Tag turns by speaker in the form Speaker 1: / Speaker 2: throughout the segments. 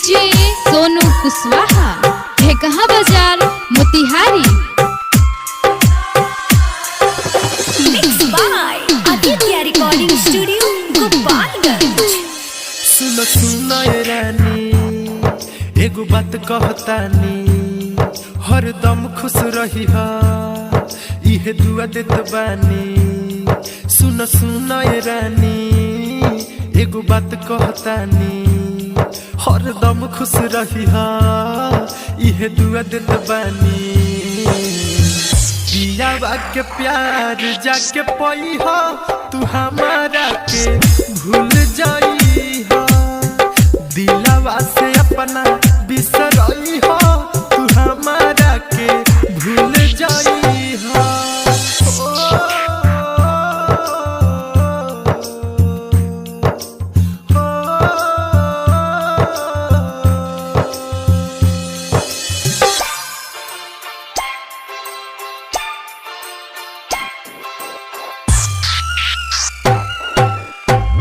Speaker 1: DJ Sonu Kushwaha Dhekaha Bazar Motihari.
Speaker 2: Mix by Aditya recording studio Gopalganj.
Speaker 3: सुनो सुनो ए रानी एगो बात कहतानी, हरदम खुश रही हा इहे दुआ देत बानी। सुनो सुनो ए रानी एगो बात कहतानी, हरदम खुश रही हा इहे दुआ देत बानी। पियावा के प्यार जाके पई हा तू हमारा के भूल जाई हा, दिलवा से अपना बिसरई हा तू हमारा के भूल जाई हा।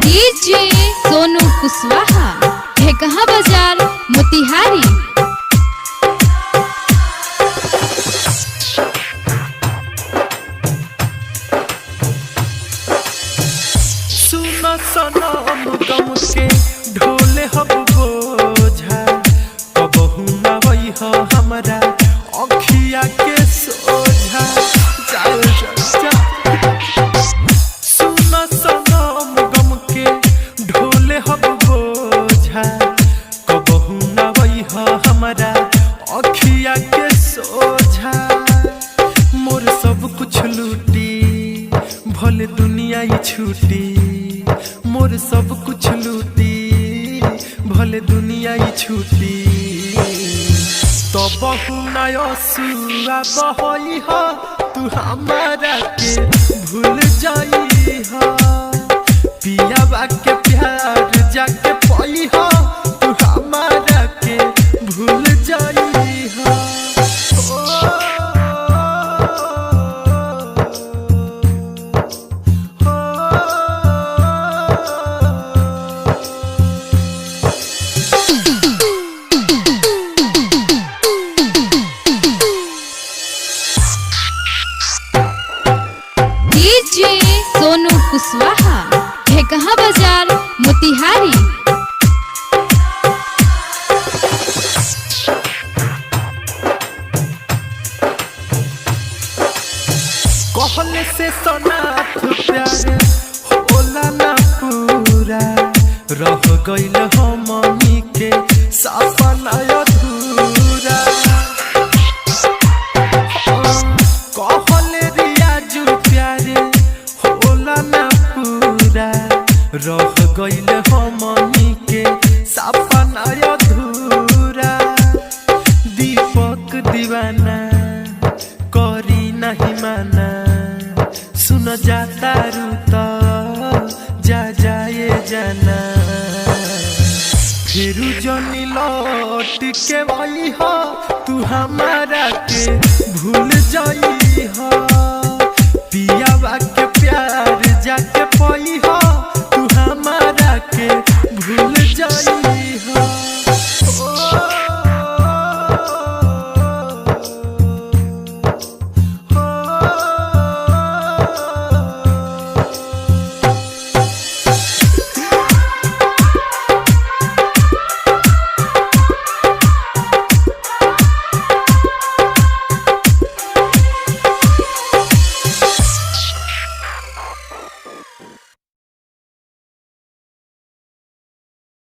Speaker 1: डीजे सोनू कुशवाहा ढेकहा बाजार मोतिहारी।
Speaker 3: सुनो सनम गम के ढोले हब बोझा, कबहू ना वही हो हमरा अखिया के सोझा। चल चल सुनो सनम गम के ढोले हब बोझा, कबहू ना वही हो हमरा अखिया के सोझा। मोर सब कुछ लूटी भले दुनिया ही छूटी, मोर सब कुछ लूटी भले दुनिया ही छूटी। तो बहु नयसुआ बहई हा तू हमारा के भूल जाई हा, पियावा के प्यार जाके पई हा तू हमारा के भूल जाई हा।
Speaker 1: डीजे सोनू कुशवाहा ढेकहा बाजार मोतिहारी।
Speaker 3: कहले से सनाथ प्यारे होला ना पूरा, रह गइल हमनी के सपना अधूरा। कहले रियाजू प्यारे होला ना पूरा, रह गइल हमनी के सपना अधूरा। दीपक दीवाना करी नहीं माना, सुन जाता रूता जा जाए जाना। फिर जनी लौट के वही हा तू हमारा के भूल जाई हा, पियावा के प्यार जाके पई हा तू हमारा के भूल जाई।